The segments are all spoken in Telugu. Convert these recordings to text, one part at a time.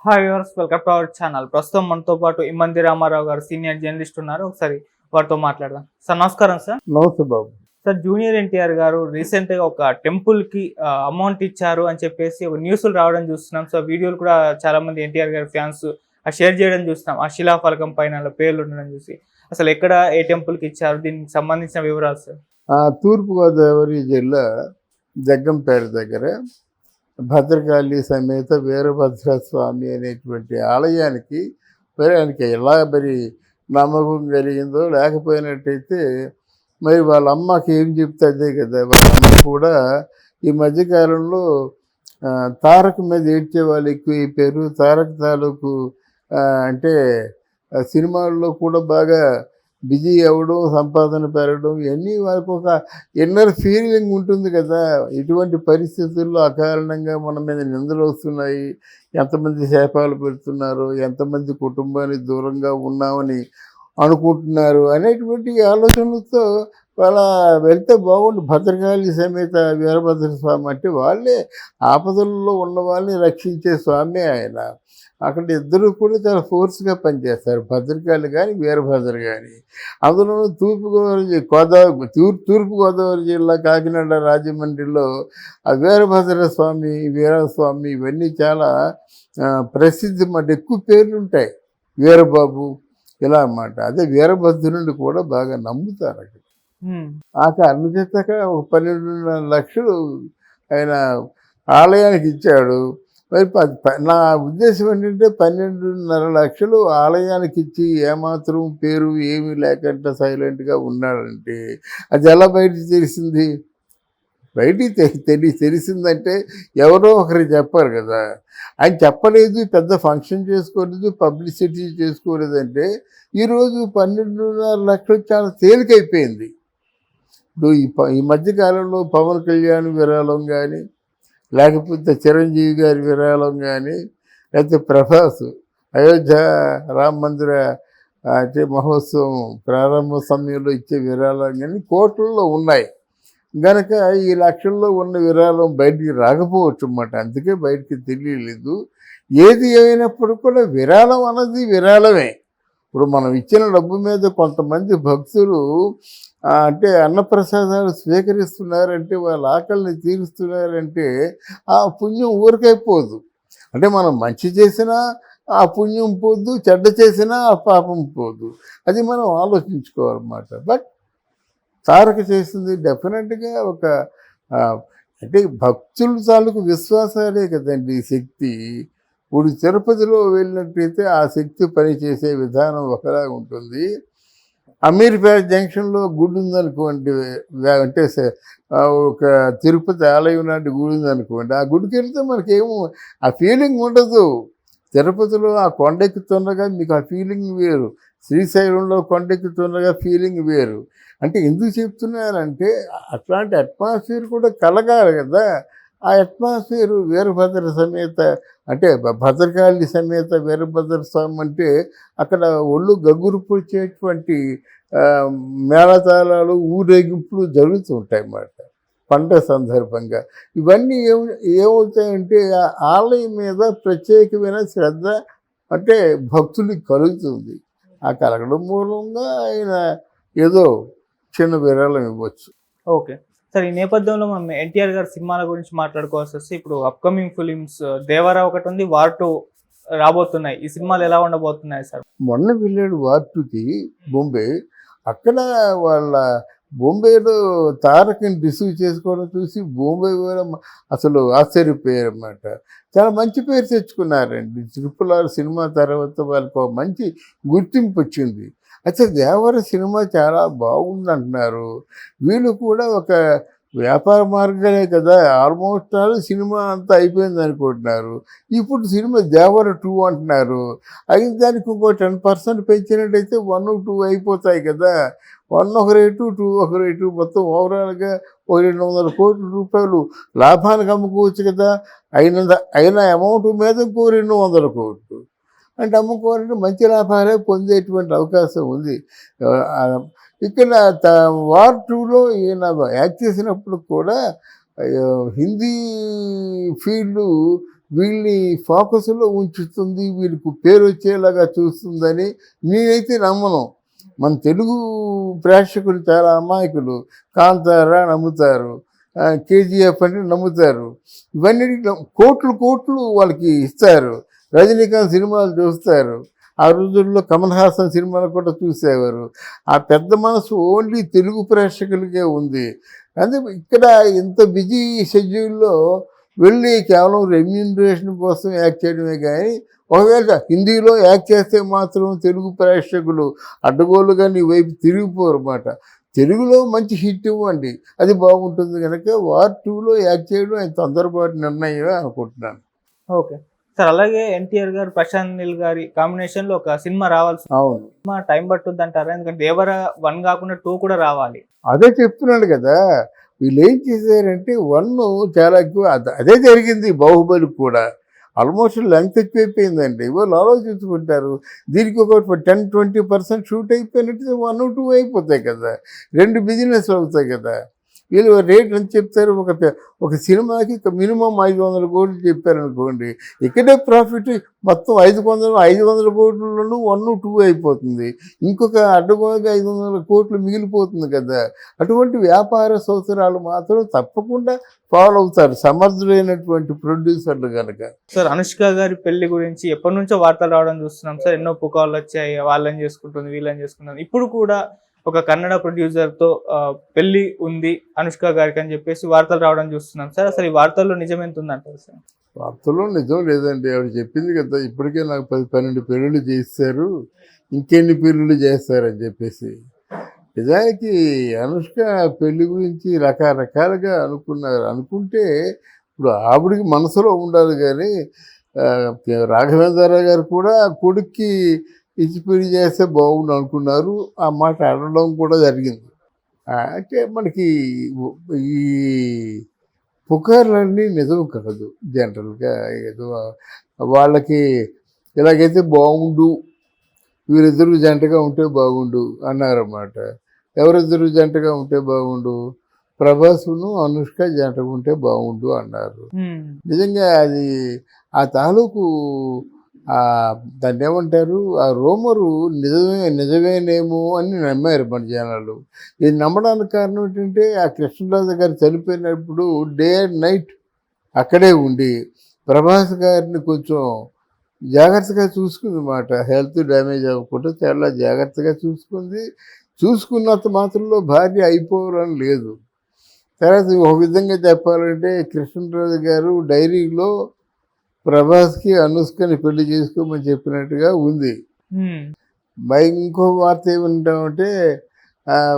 Hi viewers, welcome to our channel. ప్రస్తుతం మనతో పాటు ఇమ్మంది రామారావు గారు సీనియర్ జర్నలిస్ట్ ఉన్నారు. ఒకసారి వారితో మాట్లాడదాం. సార్ నమస్కారం సార్. నమస్తే బాబు. సార్, జూనియర్ ఎన్టీఆర్ గారు రీసెంట్ గా ఒక టెంపుల్ కి అమౌంట్ ఇచ్చారు అని చెప్పేసి ఒక న్యూస్లు రావడం చూస్తున్నాం. సో వీడియోలు కూడా చాలా మంది ఎన్టీఆర్ గారి ఫ్యాన్స్ షేర్ చేయడం చూస్తున్నాం. ఆ శిలాఫలకం పైన పేర్లు ఉండడం చూసి అసలు ఎక్కడ ఏ టెంపుల్ కి ఇచ్చారు, దీనికి సంబంధించిన వివరాలు సార్. తూర్పుగోదావరి జిల్లా జగ్గంపేట దగ్గర భద్రకాళి సమేత వీరభద్ర స్వామి అనేటువంటి ఆలయానికి మరి ఆయనకి ఎలా మరి నమ్మకం కలిగిందో లేకపోయినట్టయితే మరి వాళ్ళ అమ్మకి ఏం చెప్తే అదే కదా. వాళ్ళ అమ్మ కూడా ఈ మధ్యకాలంలో తారక్ మీద ఏడ్చే వాళ్ళు ఎక్కువ అయిపోయారు. తారక్ తాలూకు అంటే సినిమాల్లో కూడా బాగా బిజీ అవ్వడం, సంపాదన పెరగడం, ఇవన్నీ వాళ్ళకు ఒక ఇన్నర్ ఫీలింగ్ ఉంటుంది కదా. ఇటువంటి పరిస్థితుల్లో అకారణంగా మన మీద నిందలు వస్తున్నాయి, ఎంతమంది శాపాలు పెడుతున్నారు, ఎంతమంది కుటుంబానికి దూరంగా ఉన్నామని అనుకుంటున్నారు అనేటువంటి ఆలోచనలతో వాళ్ళ వెళ్తే బాగుండు. భద్రకాళి సమేత వీరభద్ర స్వామి అంటే వాళ్ళే ఆపదల్లో ఉన్న వాళ్ళని రక్షించే స్వామి ఆయన. అక్కడ ఇద్దరు కూడా చాలా ఫోర్స్గా పనిచేస్తారు, భద్రకాళి కానీ వీరభద్ర కానీ. అందులోనూ తూర్పుగోదావరి జిల్లా కాకినాడ రాజమండ్రిలో ఆ వీరభద్ర స్వామి, వీరస్వామి ఇవన్నీ చాలా ప్రసిద్ధి మాట. ఎక్కువ పేర్లు ఉంటాయి, వీరబాబు ఇలా అన్నమాట. అదే వీరభద్రుని కూడా బాగా నమ్ముతారు అక్కడ. ఆ కారణం చేస్తాక ఒక 12.5 లక్షలు ఆయన ఆలయానికి ఇచ్చాడు. మరి నా ఉద్దేశం ఏంటంటే 12.5 లక్షలు ఆలయానికి ఇచ్చి ఏమాత్రం పేరు ఏమీ లేకుండా సైలెంట్గా ఉన్నాడంటే అది ఎలా బయటికి తెలిసింది? బయటికి తెలిసిందంటే ఎవరో ఒకరు చెప్పారు కదా. ఆయన చెప్పలేదు, పెద్ద ఫంక్షన్ చేసుకోలేదు, పబ్లిసిటీ చేసుకోలేదంటే ఈరోజు 12.5 లక్షలు చాలా తేలికైపోయింది. ఇప్పుడు ఈ మధ్యకాలంలో పవన్ కళ్యాణ్ విరాళం కానీ, లేకపోతే చిరంజీవి గారి విరాళం కానీ, లేకపోతే ప్రభాస్ అయోధ్య రామ మందిర అంటే మహోత్సవం ప్రారంభ సమయంలో ఇచ్చే విరాళం కానీ కోట్లలో ఉన్నాయి గనక ఈ లక్షల్లో ఉన్న విరాళం బయటికి రాకపోవచ్చు అన్నమాట. అందుకే బయటికి తెలియలేదు. ఏది ఏమైనప్పుడు కూడా విరాళం అన్నది విరాళమే. ఇప్పుడు మనం ఇచ్చిన డబ్బు మీద కొంతమంది భక్తులు అంటే అన్నప్రసాదాలు స్వీకరిస్తున్నారంటే, వాళ్ళ ఆకలిని తీరుస్తున్నారంటే ఆ పుణ్యం ఊరికైపోదు. అంటే మనం మంచి చేసినా ఆ పుణ్యం పోదు, చెడ్డ చేసినా ఆ పాపం పోదు. అది మనం ఆలోచించుకోవాలన్నమాట. బట్ తారక చేసింది డెఫినెట్గా ఒక అంటే భక్తుల తాలూకు విశ్వాసాలే కదండి శక్తి. ఇప్పుడు తిరుపతిలో వెళ్ళినట్టయితే ఆ శక్తి పనిచేసే విధానం ఒకలాగా ఉంటుంది. అమీర్పేట జంక్షన్లో గుడి ఉందనుకోండి, అంటే ఒక తిరుపతి ఆలయం లాంటి గుడి ఉందనుకోండి, ఆ గుడికి వెళ్తే మనకేమో ఆ ఫీలింగ్ ఉండదు. తిరుపతిలో ఆ కొండెక్కుతుండగా మీకు ఆ ఫీలింగ్ వేరు, శ్రీశైలంలో కొండెక్కుతుండగా ఫీలింగ్ వేరు. అంటే ఎందుకు చెప్తున్నారంటే అట్లాంటి అట్మాస్ఫియర్ కూడా కలగాలి కదా. ఆ అట్మాస్ఫియర్ వీరభద్ర సమేత అంటే భద్రకాళి సమేత వీరభద్ర స్వామి అంటే అక్కడ ఒళ్ళు గగ్గురు పొడిచేటువంటి మేళతాళాలు, ఊరేగింపులు జరుగుతూ ఉంటాయి అన్నమాట పండుగ సందర్భంగా. ఇవన్నీ ఏమవుతాయంటే ఆ ఆలయం మీద ప్రత్యేకమైన శ్రద్ధ అంటే భక్తులకి కలుగుతుంది. ఆ కలగడం మూలంగా ఆయన ఏదో చిన్న విరాళం ఇవ్వచ్చు. ఓకే సార్, ఈ నేపథ్యంలో మనం ఎన్టీఆర్ గారి సినిమాల గురించి మాట్లాడుకోవాల్సి వస్తే ఇప్పుడు అప్కమింగ్ ఫిలిమ్స్ దేవరా ఒకటి ఉంది, వార్ 2 రాబోతున్నాయి. ఈ సినిమాలు ఎలా ఉండబోతున్నాయి సార్? మొన్న వెళ్ళాడు వార్ 2కి బొంబే. అక్కడ వాళ్ళ బొంబేలో తారక్ని రిసీవ్ చేసుకోవడం చూసి బొంబే కూడా అసలు ఆశ్చర్యపోయారన్నమాట. చాలా మంచి పేరు తెచ్చుకున్నారండి. RRR సినిమా తర్వాత వాళ్ళకు మంచి గుర్తింపు వచ్చింది. అయితే దేవర సినిమా చాలా బాగుంది అంటున్నారు. వీళ్ళు కూడా ఒక వ్యాపార మార్గమే కదా, ఆల్మోస్ట్ ఆల్ సినిమా అంతా అయిపోయింది అనుకుంటున్నారు. ఇప్పుడు సినిమా దేవర 2 అంటున్నారు. అయిన దానికి ఇంకో 10% పెంచినట్టయితే 1, 2 అయిపోతాయి కదా. 1 ఒక రేటు, 2 ఒక రేటు, మొత్తం ఓవరాల్గా ఓ 200 కోట్ల రూపాయలు లాభానికి అమ్ముకోవచ్చు కదా. అయిన అమౌంట్ మీద ఇంకో 200 కోట్లు అంటే అమ్ముకోవాలంటే మంచి లాభాలే పొందేటువంటి అవకాశం ఉంది. ఇక్కడ వార్ 2లో ఈయన యాక్ట్ చేసినప్పుడు కూడా హిందీ ఫీల్డ్ వీళ్ళని ఫోకస్లో ఉంచుతుంది, వీళ్ళకు పేరు వచ్చేలాగా చూస్తుందని నేనైతే నమ్మను. మన తెలుగు ప్రేక్షకులు చాలా అమాయకులు. కాంతారా నమ్ముతారు, కేజీఎఫ్ అంటే నమ్ముతారు. ఇవన్నీ కోట్లు కోట్లు వాళ్ళకి ఇస్తారు. రజనీకాంత్ సినిమాలు చూస్తారు. ఆ రోజుల్లో కమల్ హాసన్ సినిమాలు కూడా చూసేవారు. ఆ పెద్ద మనసు ఓన్లీ తెలుగు ప్రేక్షకులకే ఉంది. అదే ఇక్కడ ఇంత బిజీ షెడ్యూల్లో వెళ్ళి కేవలం రెమ్యూనరేషన్ కోసం యాక్ట్ చేయడమే కానీ, ఒకవేళ హిందీలో యాక్ట్ చేస్తే మాత్రం తెలుగు ప్రేక్షకులు అడ్డగోలుగా నీ వైపు తిరిగిపోరు అన్నమాట. తెలుగులో మంచి హిట్ ఇవ్వండి, అది బాగుంటుంది కనుక వార్ 2లో యాక్ట్ చేయడం ఆయన తొందరపాటు నిర్ణయమే అనుకుంటున్నాను. ఓకే సార్, అలాగే ఎన్టీఆర్ గారు ప్రశాంత్ నీల్ గారి కాంబినేషన్ లో ఒక సినిమా రావాల్సి అవును, సినిమా టైం పట్టుద్ది అంటారా? ఎందుకంటే దేవర 1 కాకుండా 2 కూడా రావాలి. అదే చెప్తున్నాడు కదా. వీళ్ళు ఏం చేశారంటే 1 చాలా ఎక్కువ, అదే జరిగింది బాహుబలి కూడా. ఆల్మోస్ట్ లెంగ్త్ ఎక్కువైపోయిందండి. వాళ్ళు ఆలోచించుకుంటారు, దీనికి ఒక 10-20% షూట్ అయిపోయినట్టు 1, 2 అయిపోతాయి కదా, 2 బిజినెస్ అవుతాయి కదా. వీళ్ళు రేట్ ఎంత చెప్తారు, ఒక సినిమాకి మినిమం 500 కోట్లు చెప్పారనుకోండి, ఇక్కడే ప్రాఫిట్ మొత్తం 500 కోట్లలోనూ 1, 2 అయిపోతుంది. ఇంకొక అడ్డగోలుగా 500 కోట్లు మిగిలిపోతుంది కదా. అటువంటి వ్యాపార సౌకర్యాలు మాత్రం తప్పకుండా ఫాలో అవుతారు సమర్థులైనటువంటి ప్రొడ్యూసర్లు కనుక. సార్, అనుష్క గారి పెళ్లి గురించి ఎప్పటి నుంచో వార్తలు రావడం చూస్తున్నాం సార్. ఎన్నో పుకార్లు వచ్చాయి, వాళ్ళని చేసుకుంటుంది, వీళ్ళని చేసుకుంటుంది. ఇప్పుడు కూడా ఒక కన్నడ ప్రొడ్యూసర్ తో పెళ్లి ఉంది అనుష్క గారికి అని చెప్పేసి వార్తలు రావడం చూస్తున్నాం సార్. అసలు ఈ వార్తల్లో నిజం ఎంత ఉందంటారు సార్? వార్తల్లో నిజం లేదండి. ఆవిడ చెప్పింది కదా, ఇప్పటికే నాకు 10-12 పెళ్ళిళ్ళు చేస్తారు, ఇంకెన్ని పెళ్ళిళ్ళు చేస్తారని చెప్పేసి. నిజానికి అనుష్క పెళ్లి గురించి రకరకాలుగా అనుకుంటే ఇప్పుడు ఆవిడికి మనసులో ఉండాలి. కానీ రాఘవేంద్రరావు గారు కూడా కొడుక్కి ఇచ్చి పెళ్లి చేస్తే బాగుండు అనుకున్నారు. ఆ మాట అనడం కూడా జరిగింది. అంటే మనకి ఈ పుకార్లన్నీ నిజం కాదు. జనరల్గా ఏదో వాళ్ళకి ఇలాగైతే బాగుండు, వీరిద్దరూ జంటగా ఉంటే బాగుండు అన్నారన్నమాట. ఎవరిద్దరు జంటగా ఉంటే బాగుండు, ప్రభాస్ను అనుష్క జంటగా ఉంటే బాగుండు అన్నారు. నిజంగా అది ఆ తాలూకు దాన్ని ఏమంటారు, ఆ రూమరు నిజమేనేమో అని నమ్మారు మన జనాలు. ఇది నమ్మడానికి కారణం ఏంటంటే, ఆ కృష్ణరాజు గారు చనిపోయినప్పుడు డే అండ్ నైట్ అక్కడే ఉండి ప్రభాస్ గారిని కొంచెం జాగ్రత్తగా చూసుకుందన్నమాట. హెల్త్ డ్యామేజ్ అవ్వకుండా చాలా జాగ్రత్తగా చూసుకుంది. చూసుకున్నంత మాత్రంలో భార్య అయిపోవాలని లేదు. తర్వాత ఒక విధంగా చెప్పాలంటే, కృష్ణరాజు గారు డైరీలో ప్రభాస్కి అనుష్కని పెళ్లి చేసుకోమని చెప్పినట్టుగా ఉంది. ఇంకో వార్త ఏమంటామంటే,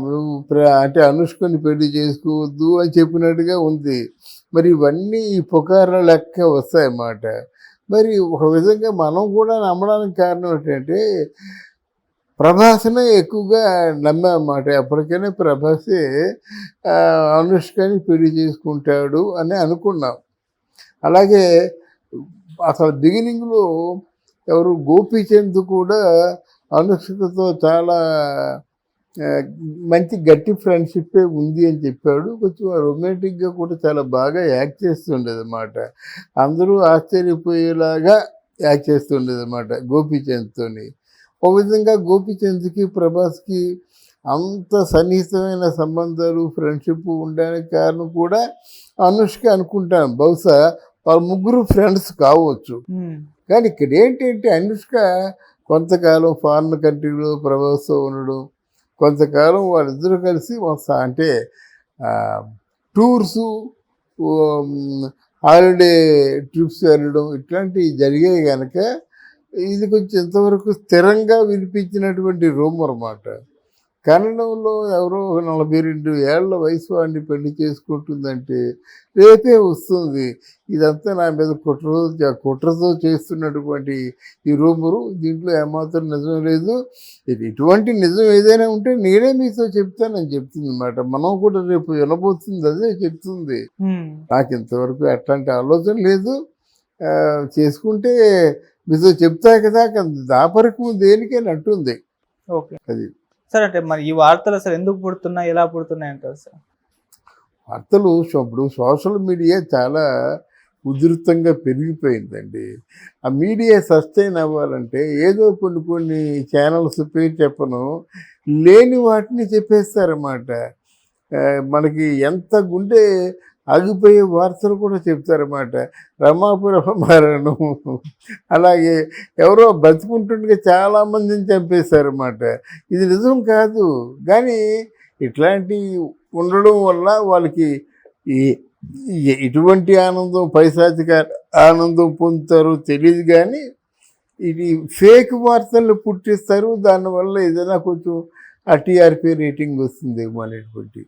నువ్వు అంటే అనుష్కని పెళ్లి చేసుకోవద్దు అని చెప్పినట్టుగా ఉంది. మరి ఇవన్నీ ఈ పుకార్ల లెక్క వస్తాయన్నమాట. మరి ఒక విధంగా మనం కూడా నమ్మడానికి కారణం ఏంటంటే, ప్రభాస్నే ఎక్కువగా నమ్మామన్నమాట. ఎప్పటికైనా ప్రభాసే అనుష్కని పెళ్లి చేసుకుంటాడు అని అనుకున్నాం. అలాగే అసలు బిగినింగ్లో ఎవరు గోపీచంద్ కూడా అనుష్కతో చాలా మంచి గట్టి ఫ్రెండ్షిప్పే ఉంది అని చెప్పాడు. కొంచెం రొమాంటిక్గా కూడా చాలా బాగా యాక్ట్ చేస్తుండేది అన్నమాట. అందరూ ఆశ్చర్యపోయేలాగా యాక్ట్ చేస్తుండేది అన్నమాట గోపీచంద్తోని. ఒక విధంగా గోపీచంద్కి ప్రభాస్కి అంత సన్నిహితమైన సంబంధాలు ఫ్రెండ్షిప్ ఉండడానికి కారణం కూడా అనుష్క అనుకుంటాను. బహుశా వాళ్ళ ముగ్గురు ఫ్రెండ్స్ కావచ్చు. కానీ ఇక్కడ ఏంటంటే, అనుష్క కొంతకాలం ఫారిన్ కంట్రీలో ప్రభాస్తో ఉండడం, కొంతకాలం వాళ్ళిద్దరూ కలిసి అంటే టూర్సు, హాలిడే ట్రిప్స్ వెళ్ళడం ఇట్లాంటివి జరిగాయి కనుక ఇది కొంచెం ఇంతవరకు స్థిరంగా వినిపించినటువంటి రూమర్ అన్నమాట. కన్నడంలో ఎవరో 42 ఏళ్ల వయసు వాడిని పెళ్లి చేసుకుంటుందంటే రేపే వస్తుంది. ఇదంతా నా మీద కుట్రతో చేస్తున్నటువంటి ఈ రూమరు. దీంట్లో ఏమాత్రం నిజం లేదు. ఇది ఇటువంటి నిజం ఏదైనా ఉంటే నేనే మీతో చెప్తానని చెప్తుంది అన్నమాట. మనం కూడా రేపు వినబోతుంది అదే చెప్తుంది. నాకు ఇంతవరకు అట్లాంటి ఆలోచన లేదు. చేసుకుంటే మీతో చెప్తా కదా, దాపరకు దేనికైనా అంటుంది. ఓకే అది సార్, అంటే మరి ఈ వార్తలు అసలు ఎందుకు పుడుతున్నాయి, ఎలా పుడుతున్నాయి అంటారు సార్? వార్తలు ఇప్పుడు సోషల్ మీడియా చాలా ఉధృతంగా పెరిగిపోయిందండి. ఆ మీడియా సస్టైన్ అవ్వాలంటే ఏదో కొన్ని ఛానల్స్ పేరు చెప్పను, లేని వాటిని చెప్పేస్తారన్నమాట. మనకి ఎంత గుండె ఆగిపోయే వార్తలు కూడా చెప్తారన్నమాట. రమాపురం మరణం, అలాగే ఎవరో బతికుంటుండగా చాలామందిని చంపేశారన్నమాట. ఇది నిజం కాదు, కానీ ఇట్లాంటి ఉండడం వల్ల వాళ్ళకి ఈ ఎటువంటి ఆనందం, పైశాచిక ఆనందం పొందుతారో తెలియదు, కానీ ఇది ఫేక్ వార్తలు పుట్టిస్తారు. దానివల్ల ఏదైనా కొంచెం ఆ టీఆర్పీ రేటింగ్ వస్తుందేమో అనేటువంటి